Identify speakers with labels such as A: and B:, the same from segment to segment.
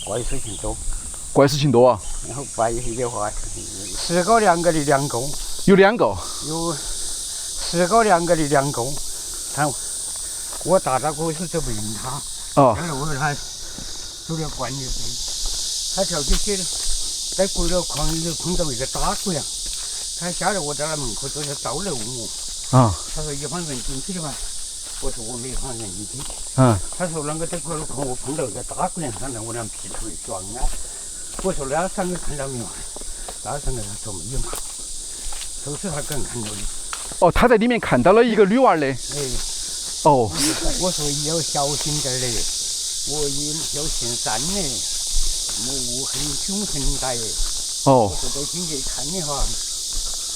A: 怪事情多。
B: 怪事情多啊！
A: 然后白一的话，10个2个的2个，
B: 有2个，
A: 有10个2个的2个。他我大大哥是走不赢他，
B: 哦，
A: 然后我他走了关键他跳起去在过了矿里头碰到一个大姑娘，他下来我在那门口坐着招了问我，
B: 啊，
A: 他说一放人进去的嘛，我说我没放人进去，他说啷个在过了矿我碰到一个大姑娘，上来我俩劈头一撞啊。我说那三个看到没有？那三个他说没有嘛，都是他个人看到的。
B: 哦，他在里面看到了一个女娃嘞。哦。
A: 我说要小心点嘞，我也要姓3嘞，我很凶很大耶。
B: 哦。
A: 我说到进去看的话，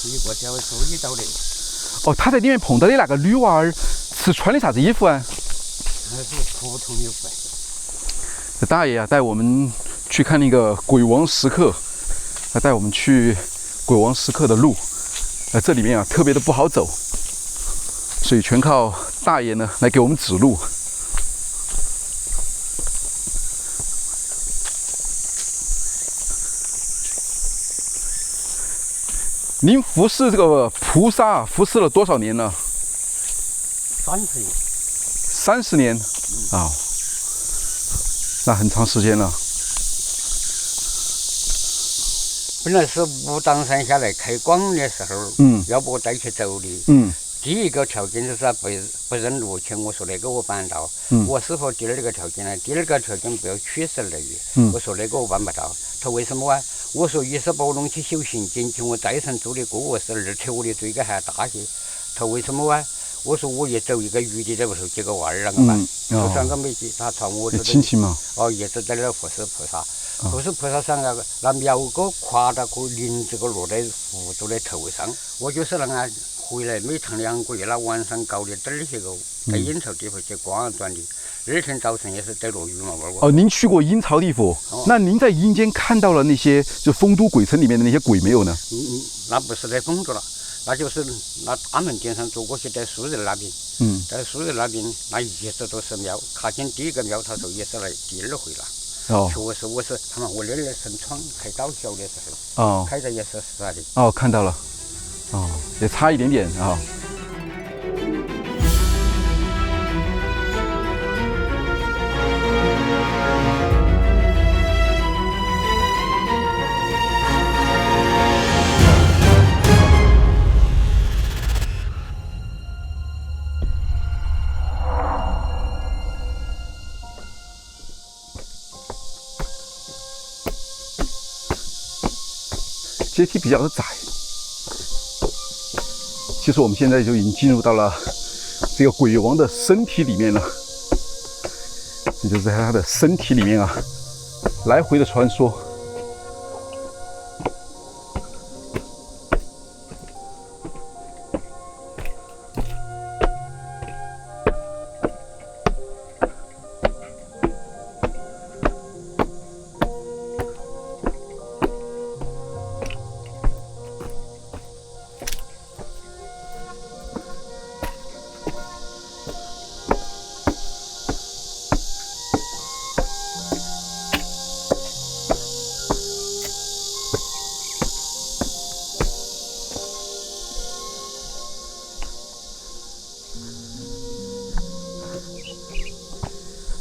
A: 一个就会注意到的。
B: 哦，他在里面碰到的那个女娃儿是穿的啥子衣服啊？
A: 那是普通衣服。
B: 这大爷啊，带我们去看那个鬼王石刻，他带我们去鬼王石刻的路，这里面啊特别的不好走，所以全靠大爷呢来给我们指路。您服侍这个菩萨服侍了多少年了
A: 30年。
B: 30年啊。那很长时间了。
A: 本来是武当山下来开光的时候，要不我带去走的。第一个条件就是他不认路权，我说那个我办得到。我是否第二个条件呢？第二个条件不要去世雷雨。我说那个我办不到。他为什么啊？我说一是把我弄去修行进去，我再生做的过我是，而且我的罪该还大些。他为什么啊？我说我也走一个余地在屋头接个娃儿那个嘛，就3个没几，他传我的
B: 亲戚嘛。
A: 也是在那服侍菩萨，服侍菩萨上那苗个夸大个林子个落在佛祖的头上，我就是那个回来每趟2个月，那晚上搞的点儿些个，在阴曹地府去光端的，2天早晨也是在落雨嘛玩。
B: 哦，您去过阴曹地府，那您在阴间看到了那些就丰都鬼城里面的那些鬼没有呢？
A: 那不是在丰都了。那就是那大门顶上走过去，在树人那边，在树人那边，那一直都是庙。踏进第一个庙，他说也是来第2回了。确实，我是他们我那儿生窗开刀小的时候，开的也是啥的。
B: 看到了，也差一点点啊。阶梯比较的窄，其实我们现在就已经进入到了这个鬼王的身体里面了，也就是在他的身体里面啊，来回的穿梭。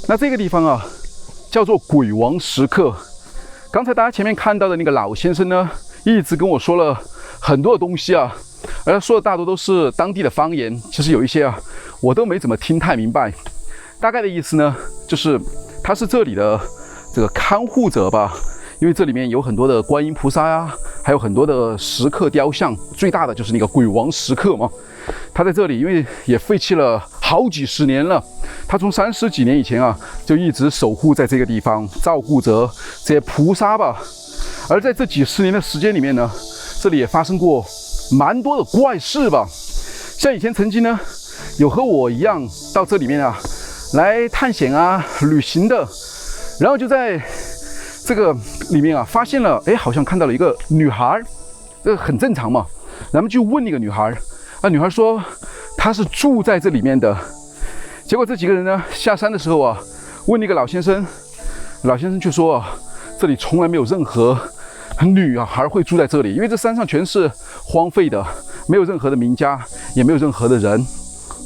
B: 那这个地方啊，叫做鬼王石刻。刚才大家前面看到的那个老先生呢，一直跟我说了很多的东西啊，而他说的大多都是当地的方言，其实有一些啊，我都没怎么听太明白。大概的意思呢，就是他是这里的这个看护者吧，因为这里面有很多的观音菩萨呀，还有很多的石刻雕像，最大的就是那个鬼王石刻嘛。他在这里，因为也废弃了好几十年了，他从30几年以前啊，就一直守护在这个地方，照顾着这些菩萨吧。而在这几十年的时间里面呢，这里也发生过蛮多的怪事吧。像以前曾经呢，有和我一样到这里面啊来探险啊、旅行的，然后就在这个里面啊发现了，好像看到了一个女孩，这个很正常嘛。咱们就问那个女孩。女孩说她是住在这里面的。结果这几个人呢下山的时候啊，问那个老先生，老先生却说啊，这里从来没有任何女孩会住在这里，因为这山上全是荒废的，没有任何的民家，也没有任何的人，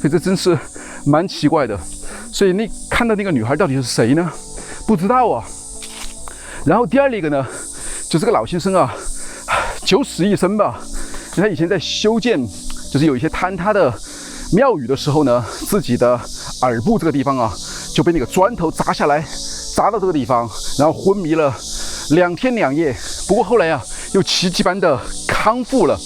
B: 所以这真是蛮奇怪的。所以你看到那个女孩到底是谁呢？不知道啊。然后第二个呢，就这个老先生啊，九死一生吧。他以前在修建，就是有一些坍塌的庙宇的时候呢，自己的耳部这个地方啊，就被那个砖头砸下来，砸到这个地方，然后昏迷了2天2夜。不过后来啊，又奇迹般的康复了。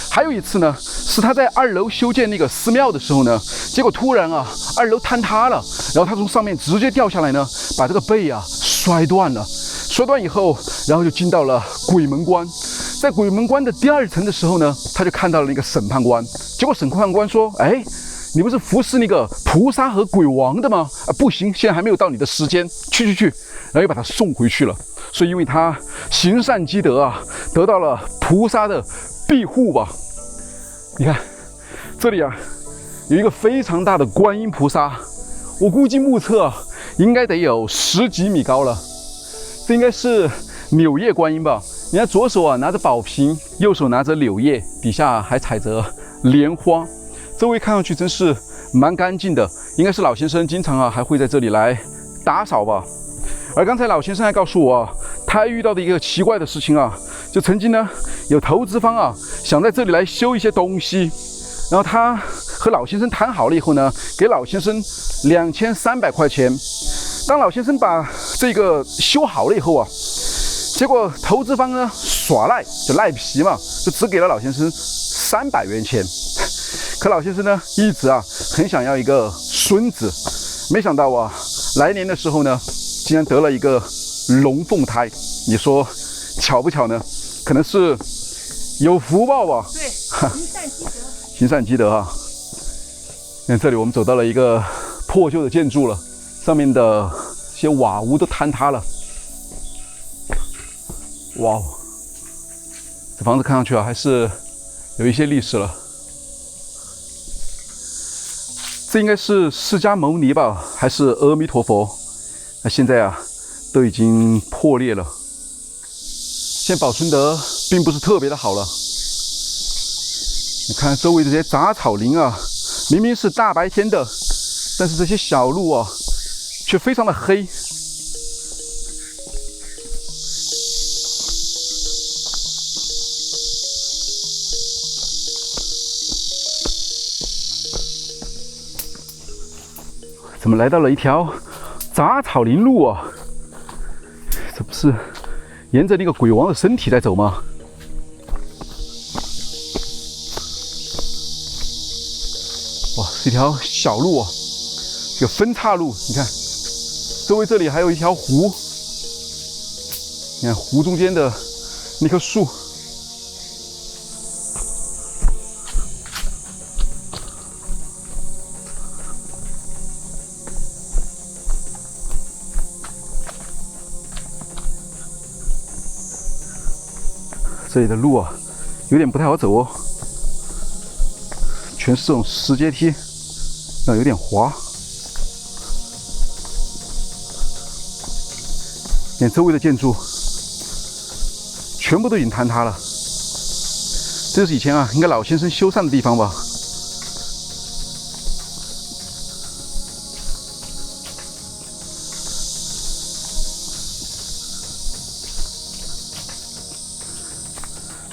B: 还有一次呢，是他在2楼修建那个寺庙的时候呢，结果突然啊，2楼坍塌了，然后他从上面直接掉下来呢，把这个背啊摔断了。摔断以后，然后就进到了鬼门关。在鬼门关的第2层的时候呢，他就看到了那个审判官。结果审判官说：“哎，你不是服侍那个菩萨和鬼王的吗？啊，不行，现在还没有到你的时间，去。”然后又把他送回去了。所以因为他行善积德啊，得到了菩萨的庇护吧。你看，这里啊有一个非常大的观音菩萨，我估计目测啊应该得有10几米高了。这应该是柳叶观音吧？你看左手啊拿着宝瓶，右手拿着柳叶，底下还采着莲花，周围看上去真是蛮干净的。应该是老先生经常啊还会在这里来打扫吧。而刚才老先生还告诉我啊，他还遇到的一个奇怪的事情啊，就曾经呢有投资方啊想在这里来修一些东西，然后他和老先生谈好了以后呢，给老先生2300块钱。当老先生把这个修好了以后啊，结果投资方呢耍赖，就赖皮嘛，就只给了老先生300元钱。可老先生呢一直啊很想要一个孙子，没想到啊来年的时候呢，竟然得了一个龙凤胎。你说巧不巧呢？可能是有福报吧。
C: 对，行善积德。
B: 行善积德啊！看这里，我们走到了一个破旧的建筑了，上面的些瓦屋都坍塌了。哇哦，这房子看上去啊还是有一些历史了。这应该是释迦牟尼吧，还是阿弥陀佛？那现在啊都已经破裂了，现在保存得并不是特别的好了。你看周围这些杂草林啊，明明是大白天的，但是这些小路啊却非常的黑。怎么来到了一条杂草林路啊？这不是沿着那个鬼王的身体在走吗？哇，是一条小路啊，这个分岔路。你看，周围这里还有一条湖，你看湖中间的那棵树。这里的路啊，有点不太好走哦，全是这种石阶梯，那有点滑。连周围的建筑全部都已经坍塌了。这是以前啊，应该老先生修缮的地方吧？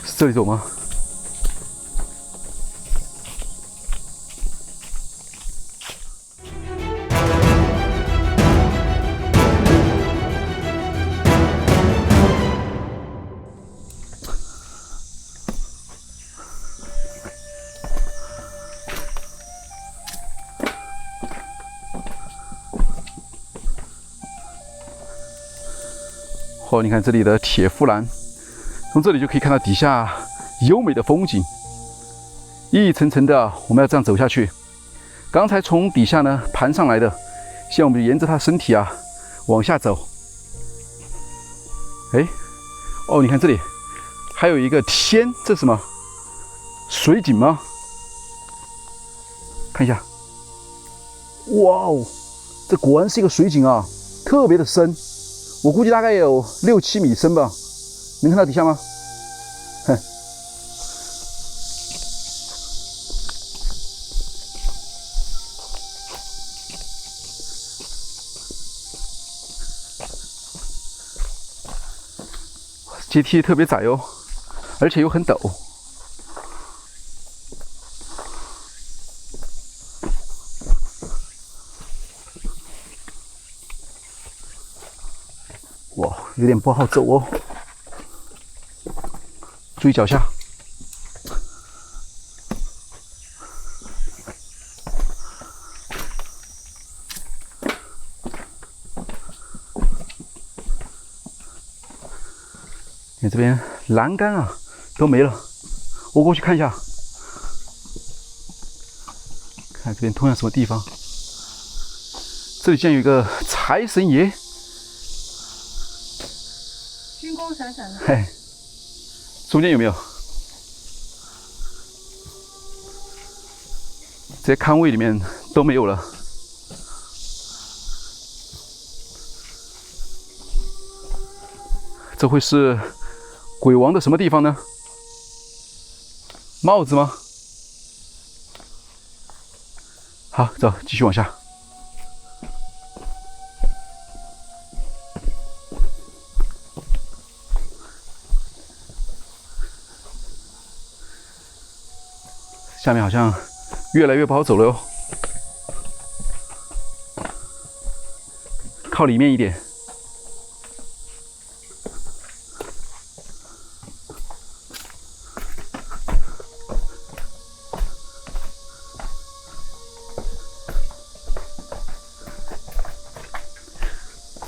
B: 是这里走吗？哦，你看这里的铁护栏，从这里就可以看到底下优美的风景，一层层的，我们要这样走下去。刚才从底下呢盘上来的，现在我们就沿着他身体啊往下走。哎，哦，你看这里还有一个天，这是什么？水井吗？看一下，哇哦，这果然是一个水井啊，特别的深。我估计大概有6、7米深吧，能看到底下吗？哼。阶梯特别窄哦，而且又很陡。哇，有点不好走哦，注意脚下。你这边栏杆啊都没了，我过去看一下，看这边通向什么地方。这里竟然有一个财神爷。
C: 金光闪闪的。
B: 嘿，中间有没有？这些龛位里面都没有了。这会是鬼王的什么地方呢？帽子吗？好，走，继续往下。 下面好像越来越不好走了哟，靠里面一点。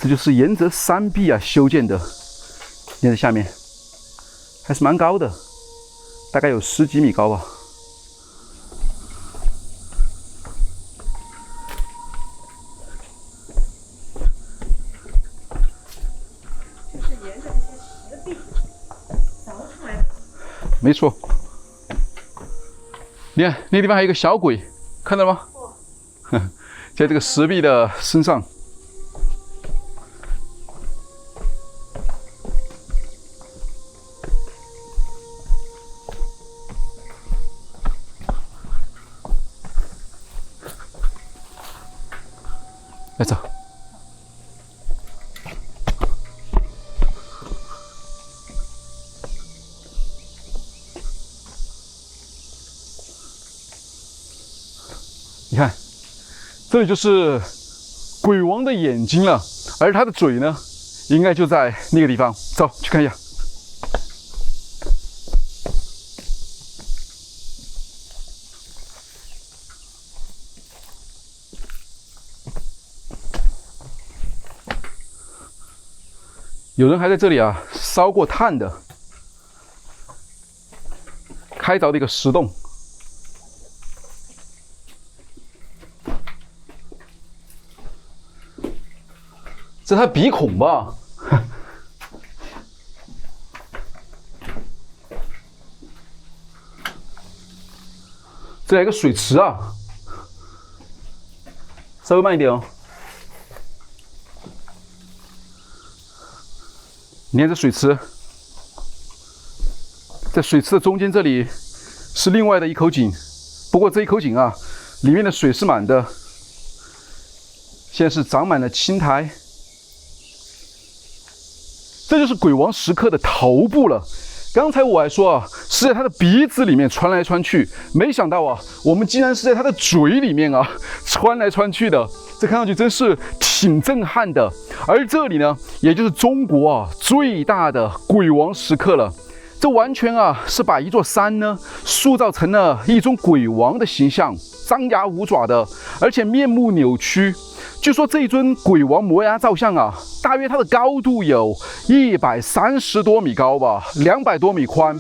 B: 这就是沿着山壁啊修建的，沿着下面还是蛮高的，大概有10几米高吧。 没错，你看那个地方还有一个小鬼，看到了吗？在这个石壁的身上。来走。 你看，这里就是鬼王的眼睛了，而他的嘴呢，应该就在那个地方。走，去看一下。有人还在这里啊，烧过炭的，开凿的一个石洞。 这是他鼻孔吧？这来个水池啊！稍微慢一点哦。你看这水池，在水池的中间这里是另外的一口井，不过这一口井啊，里面的水是满的，现在是长满了青苔。 这就是鬼王石刻的头部了。刚才我还说啊，是在他的鼻子里面穿来穿去，没想到啊，我们竟然是在他的嘴里面啊穿来穿去的。这看上去真是挺震撼的。而这里呢，也就是中国啊最大的鬼王石刻了。这完全啊是把一座山呢塑造成了一种鬼王的形象，张牙舞爪的，而且面目扭曲。 据说这一尊鬼王摩崖造像啊，大约它的高度有130多米高吧，200多米宽，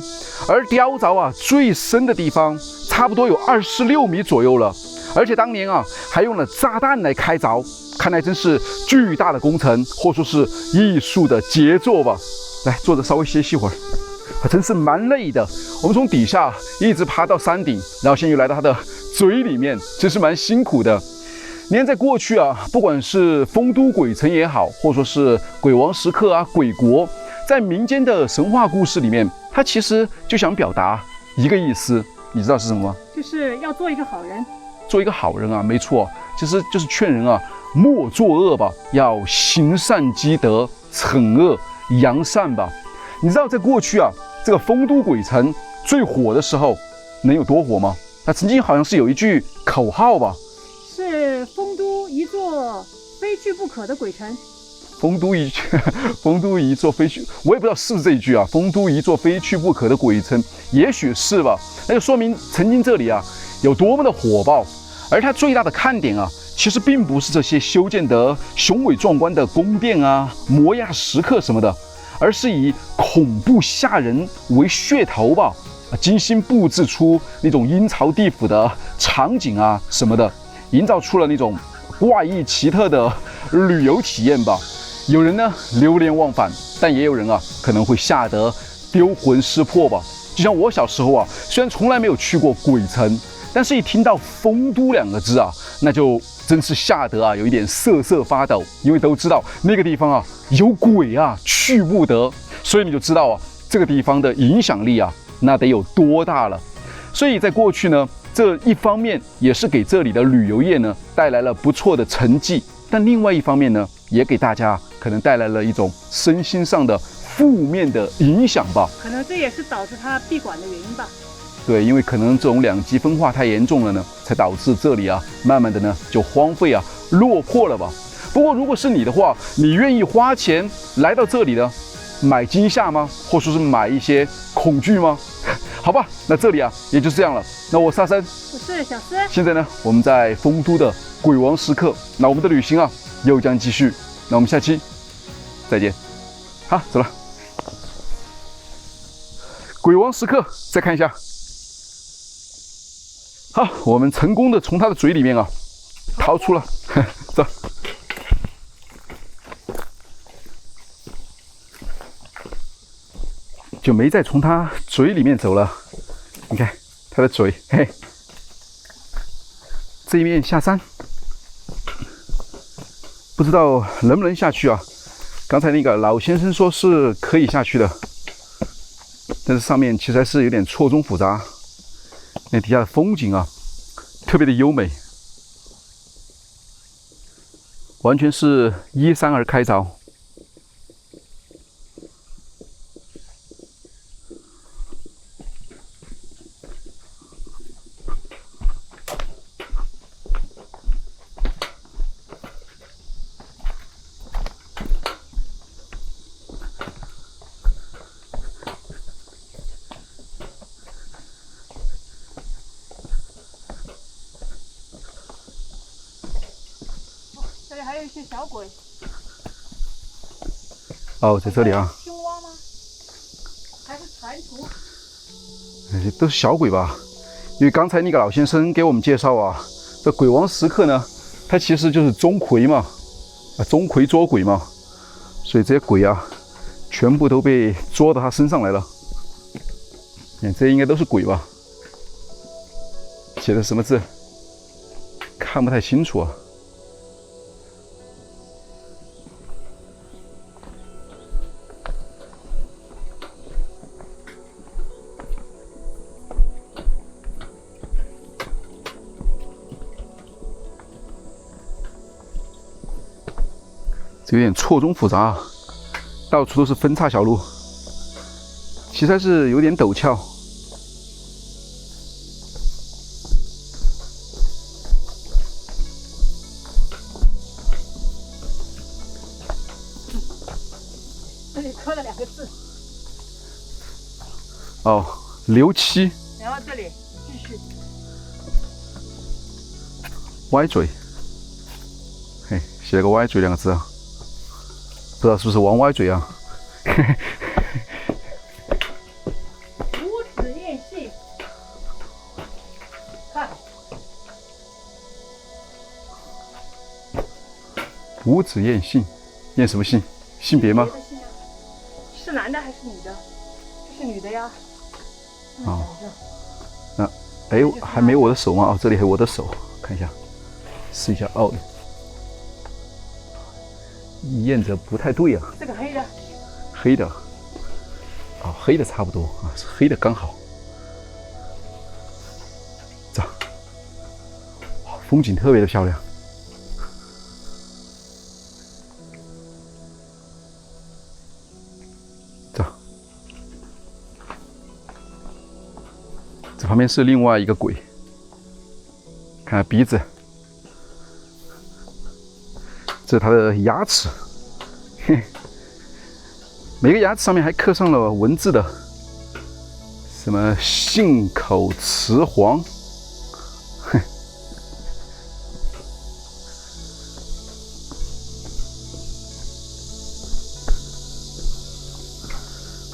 B: 而雕凿啊最深的地方差不多有26米左右了。而且当年啊还用了炸弹来开凿，看来真是巨大的工程，或说是艺术的杰作吧。来，坐着稍微歇息会儿，真是蛮累的。我们从底下一直爬到山顶，然后现在又来到它的嘴里面，真是蛮辛苦的。你看，在过去啊，不管是丰都鬼城也好，或者说是鬼王石刻啊、鬼国，在民间的神话故事里面，它其实就想表达一个意思，你知道是什么吗？
C: 就是要做一个好人。
B: 做一个好人啊，没错，其实就是劝人啊，莫作恶吧，要行善积德，惩恶扬善吧。你知道，在过去啊，这个丰都鬼城最火的时候，能有多火吗？它曾经好像是有一句口号吧。
C: 是丰都一座非去不可的鬼城。
B: 丰都一座非去，我也不知道是不是这一句啊。丰都一座非去不可的鬼城，也许是吧。那就说明曾经这里啊有多么的火爆。而它最大的看点啊，其实并不是这些修建得雄伟壮观的宫殿啊、摩崖石刻什么的，而是以恐怖吓人为噱头吧，精心布置出那种阴曹地府的场景啊什么的。营造出了那种怪异奇特的旅游体验吧。有人呢流连忘返，但也有人啊可能会吓得丢魂失魄吧。就像我小时候啊，虽然从来没有去过鬼城，但是一听到丰都两个字啊，那就真是吓得啊有一点瑟瑟发抖，因为都知道那个地方啊有鬼啊，去不得。所以你就知道啊这个地方的影响力啊那得有多大了。所以在过去呢，这一方面也是给这里的旅游业呢带来了不错的成绩，但另外一方面呢，也给大家可能带来了一种身心上的负面的影响吧。
C: 可能这也是导致它闭馆的原因吧。
B: 对，因为可能这种两极分化太严重了呢，才导致这里啊慢慢的呢就荒废啊落魄了吧。不过如果是你的话，你愿意花钱来到这里呢，买惊吓吗？或说是买一些恐惧吗？好吧，那这里啊也就这样了。那我是阿森，
C: 我是小思。
B: 现在呢我们在丰都的鬼王石刻，那我们的旅行啊又将继续。那我们下期再见。好，走了。鬼王石刻，再看一下。好，我们成功的从他的嘴里面啊逃出了，走。就没再从他嘴里面走了。你看他的嘴，嘿，这一面下山，不知道能不能下去啊？刚才那个老先生说是可以下去的，但是上面其实还是有点错综复杂。那底下的风景啊，特别的优美，完全是依山而开凿。
C: 这里还有一些小鬼。
B: 哦，在这里啊。
C: 青蛙吗？还是蟾蜍？
B: 都是小鬼吧？因为刚才那个老先生给我们介绍啊，这鬼王石刻呢，它其实就是钟馗嘛，钟馗捉鬼嘛，所以这些鬼啊，全部都被捉到他身上来了。你看，这应该都是鬼吧？写的什么字？看不太清楚啊。这有点错综复杂啊，到处都是分岔小路，其实还是有点陡峭。
C: 这里刻了2个字。
B: 哦，刘七。
C: 然后这里继续。
B: 歪嘴。嘿，写了个歪嘴2个字啊。不知道是不是王歪嘴啊？
C: 无子宴信，看，
B: 无子宴信，宴什么信？性别吗？
C: 是男的还是女的？这是女的呀。
B: 哦，那哎，还没我的手吗？哦，这里还有我的手，看一下。试一下哦，验着不太对啊。
C: 这个黑的，
B: 黑的，啊，黑的差不多啊，黑的刚好。这，哇，风景特别的漂亮。这，这旁边是另外一个鬼，看鼻子，这是它的牙齿，嘿。每个牙齿上面还刻上了文字的，什么信口雌黄，哼，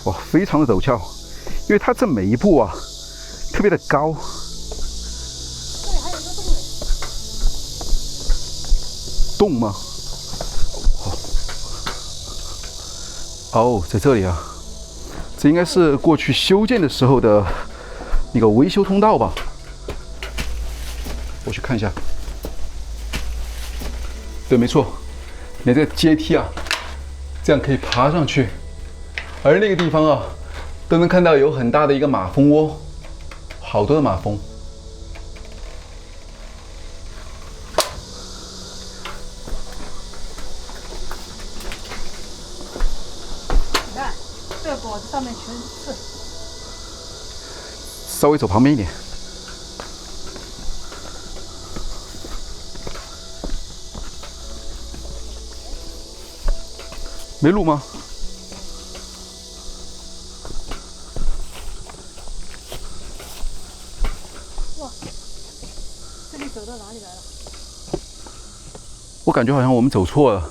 B: 哇，非常的陡峭，因为它这每一步啊，特别的高。
C: 这里还有一个洞嘞。
B: 洞吗？哦，在这里啊，这应该是过去修建的时候的那个维修通道吧？我去看一下。对，没错，你看这个阶梯啊，这样可以爬上去，而那个地方啊，都能看到有很大的一个马蜂窝，好多的马蜂。
C: 这个果子上面全是刺。
B: 稍微走旁边一点。没路吗？
C: 哇，这里走到哪里来了？
B: 我感觉好像我们走错了。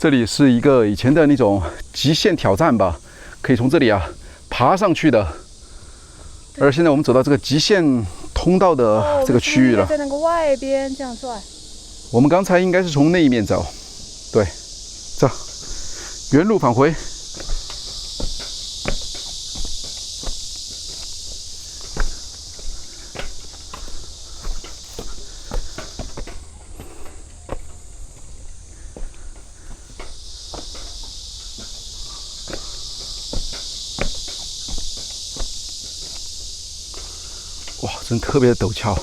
B: 这里是一个以前的那种极限挑战吧。可以从这里啊爬上去的，而现在我们走到这个极限通道的这个区域了。
C: 在那个外边这样转。
B: 我们刚才应该是从那一面走，对，走，原路返回。哇，真特别的陡峭。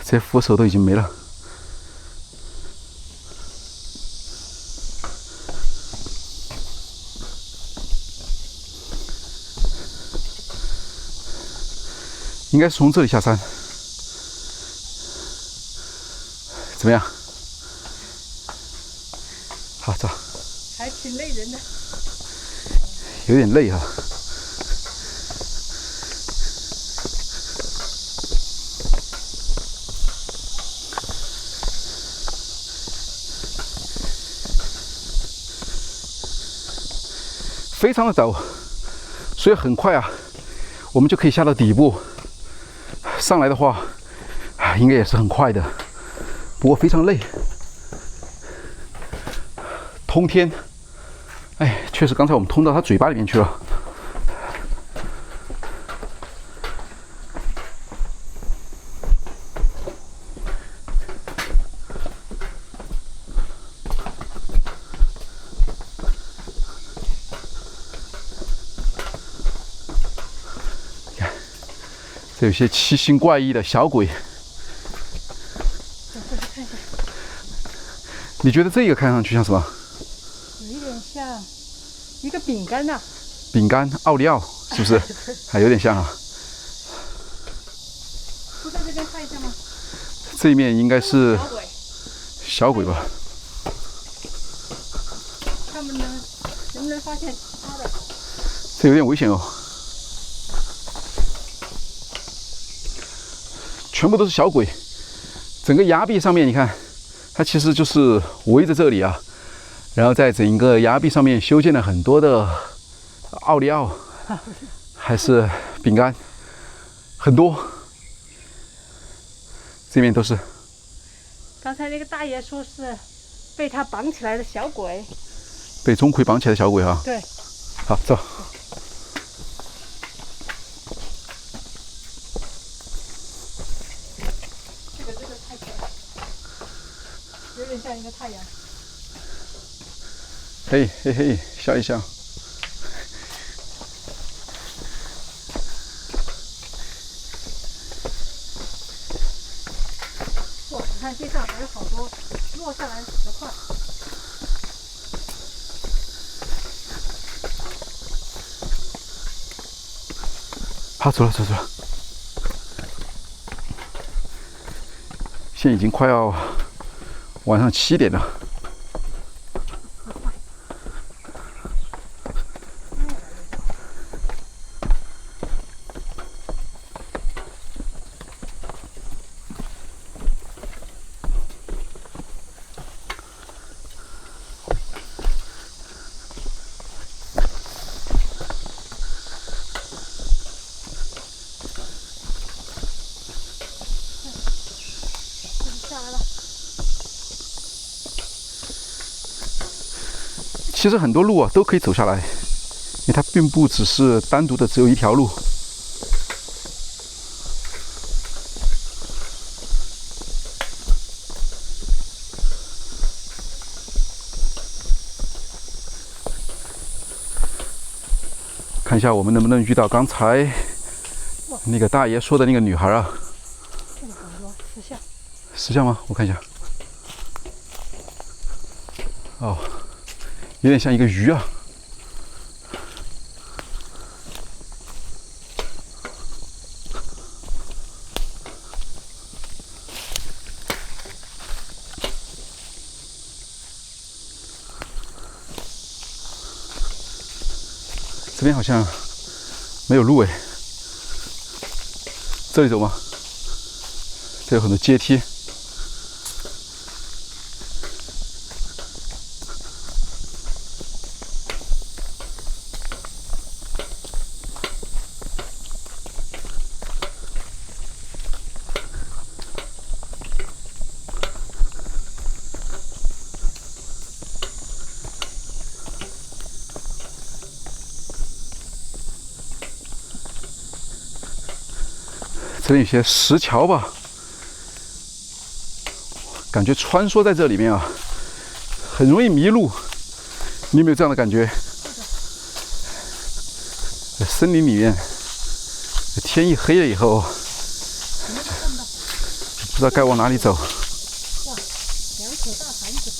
B: 这扶手都已经没了。应该是从这里下山。怎么样？好，走。
C: 还挺累人的。
B: 有点累啊。非常的陡，所以很快啊，我们就可以下到底部。上来的话，应该也是很快的，不过非常累。通天，哎，确实刚才我们通到他嘴巴里面去了。有些奇形怪异的小鬼，你觉得这个看上去像什么？
C: 有一点像一个饼干呐。
B: 饼干，奥利奥，是不是？还有点像啊。
C: 不在这边看一下吗？
B: 这一面应该是
C: 小鬼。
B: 小鬼吧？
C: 看能不能发现其他的？
B: 这有点危险哦。全部都是小鬼，整个崖壁上面你看它其实就是围着这里啊，然后在整个崖壁上面修建了很多的奥利奥，还是饼干，很多。这边都是。
C: 刚才那个大爷说是被他绑起来的小鬼，
B: 被钟馗绑起来的小鬼啊。
C: 对。
B: 好，走。
C: 这个太可爱，有点像一个太阳。
B: 嘿嘿嘿，笑一笑。
C: 哇，你看地上还有好多落下来的石块。
B: 好，走了。现在已经快要晚上7点了。其实很多路啊都可以走下来，因为它并不只是单独的只有一条路。看一下我们能不能遇到刚才那个大爷说的那个女孩啊？
C: 这个很多石像。
B: 石像吗？我看一下。哦。有点像一个鱼啊！这边好像没有路哎，这里走吗？这有很多阶梯。这边有些石桥吧，感觉穿梭在这里面啊，很容易迷路。你有没有这样的感觉？在森林里面，天一黑了以后，不知道该往哪里走。
C: 哇，2口大盘子。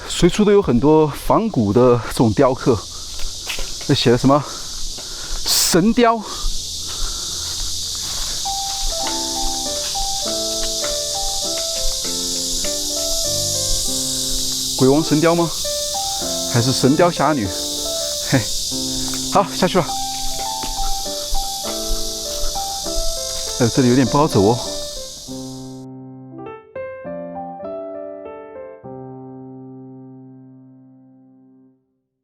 B: 随处都有很多仿古的这种雕刻，这写的什么神雕？鬼王神雕吗？还是神雕侠侣？嘿，好，下去了。这里有点不好走哦。